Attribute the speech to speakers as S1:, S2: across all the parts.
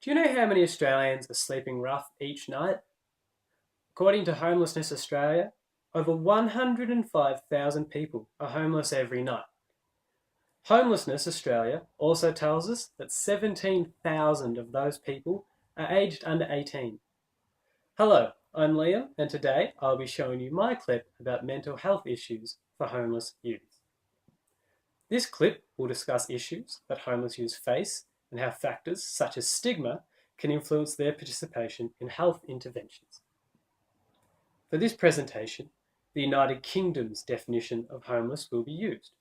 S1: Do you know how many Australians are sleeping rough each night? According to Homelessness Australia, over 105,000 people are homeless every night. Homelessness Australia also tells us that 17,000 of those people are aged under 18. Hello, I'm Liam, and today I'll be showing you my clip about mental health issues for homeless youth. This clip will discuss issues that homeless youth face and how factors such as stigma can influence their participation in health interventions. For this presentation, the United Kingdom's definition of homeless will be used.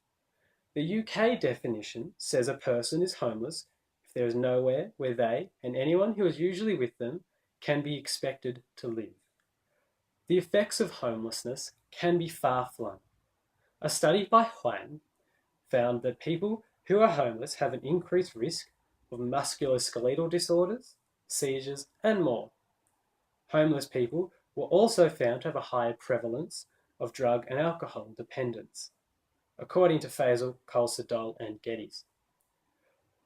S1: The UK definition says a person is homeless if there is nowhere where they and anyone who is usually with them can be expected to live. The effects of homelessness can be far-flung. A study by Huang found that people who are homeless have an increased risk of musculoskeletal disorders, seizures, and more. Homeless people were also found to have a higher prevalence of drug and alcohol dependence, according to Faisal, Kolsadol, and Geddes.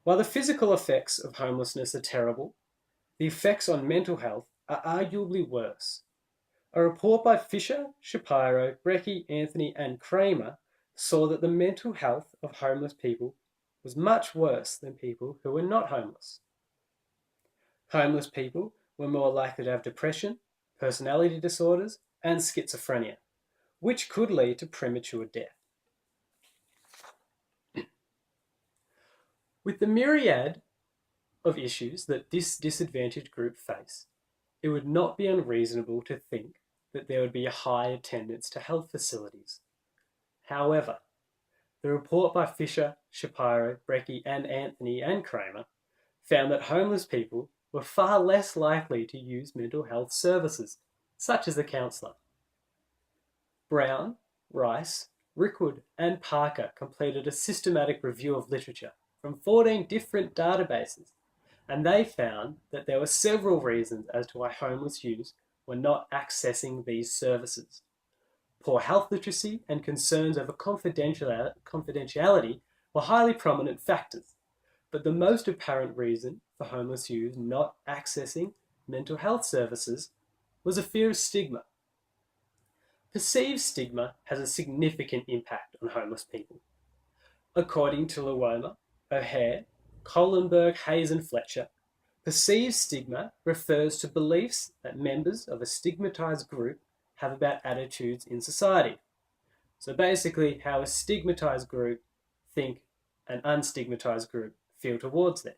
S1: While the physical effects of homelessness are terrible, the effects on mental health are arguably worse. A report by Fisher, Shapiro, Brecky, Anthony, and Kramer saw that the mental health of homeless people was much worse than people who were not homeless. Homeless people were more likely to have depression, personality disorders, and schizophrenia, which could lead to premature death. With the myriad of issues that this disadvantaged group face, it would not be unreasonable to think that there would be a high attendance to health facilities. However, the report by Fisher, Shapiro, Brecky, and Anthony and Kramer found that homeless people were far less likely to use mental health services, such as a counsellor. Brown, Rice, Rickwood, and Parker completed a systematic review of literature from 14 different databases, and they found that there were several reasons as to why homeless youths were not accessing these services. Poor health literacy and concerns over confidentiality were highly prominent factors, but the most apparent reason for homeless youth not accessing mental health services was a fear of stigma. Perceived stigma has a significant impact on homeless people. According to Luoma, O'Hare, Kohlenberg, Hayes, and Fletcher, perceived stigma refers to beliefs that members of a stigmatized group have about attitudes in society. So basically, how a stigmatized group think an unstigmatized group feel towards them.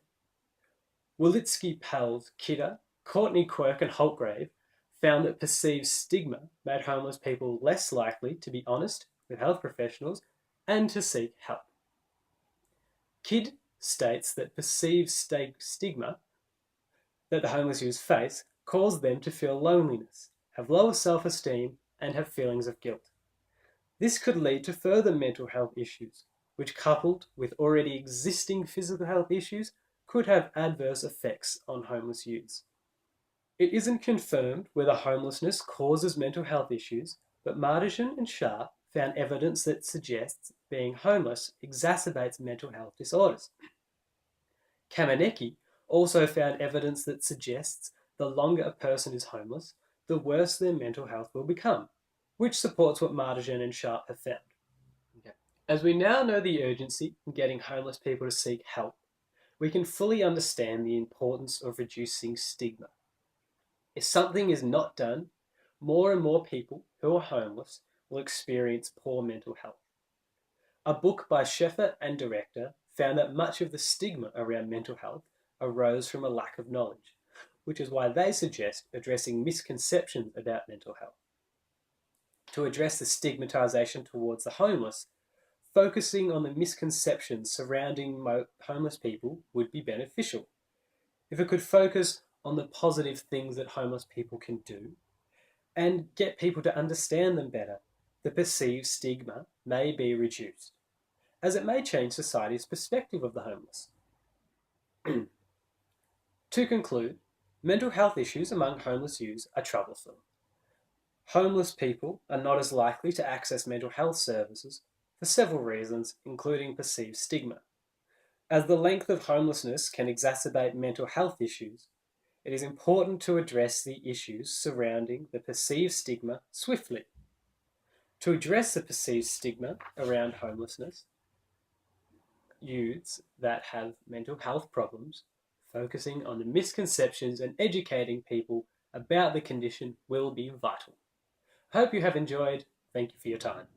S1: Wolitsky, Pels, Kidder, Courtney, Quirk, and Holtgrave found that perceived stigma made homeless people less likely to be honest with health professionals and to seek help. Kidd states that perceived stigma that the homeless youths face causes them to feel loneliness, have lower self-esteem, and have feelings of guilt. This could lead to further mental health issues, which, coupled with already existing physical health issues, could have adverse effects on homeless youths. It isn't confirmed whether homelessness causes mental health issues, but Martian and Sharp found evidence that suggests being homeless exacerbates mental health disorders. Kamenecki also found evidence that suggests the longer a person is homeless, the worse their mental health will become, which supports what Martian and Sharp have found. As we now know the urgency in getting homeless people to seek help, we can fully understand the importance of reducing stigma. If something is not done, more and more people who are homeless will experience poor mental health. A book by Sheffer and Director found that much of the stigma around mental health arose from a lack of knowledge, which is why they suggest addressing misconceptions about mental health. To address the stigmatization towards the homeless, focusing on the misconceptions surrounding homeless people would be beneficial. If it could focus on the positive things that homeless people can do and get people to understand them better, the perceived stigma may be reduced, as it may change society's perspective of the homeless. To conclude, mental health issues among homeless youths are troublesome. Homeless people are not as likely to access mental health services for several reasons, including perceived stigma. As the length of homelessness can exacerbate mental health issues, it is important to address the issues surrounding the perceived stigma swiftly. To address the perceived stigma around homelessness, youths that have mental health problems, focusing on the misconceptions and educating people about the condition will be vital. Hope you have enjoyed. Thank you for your time.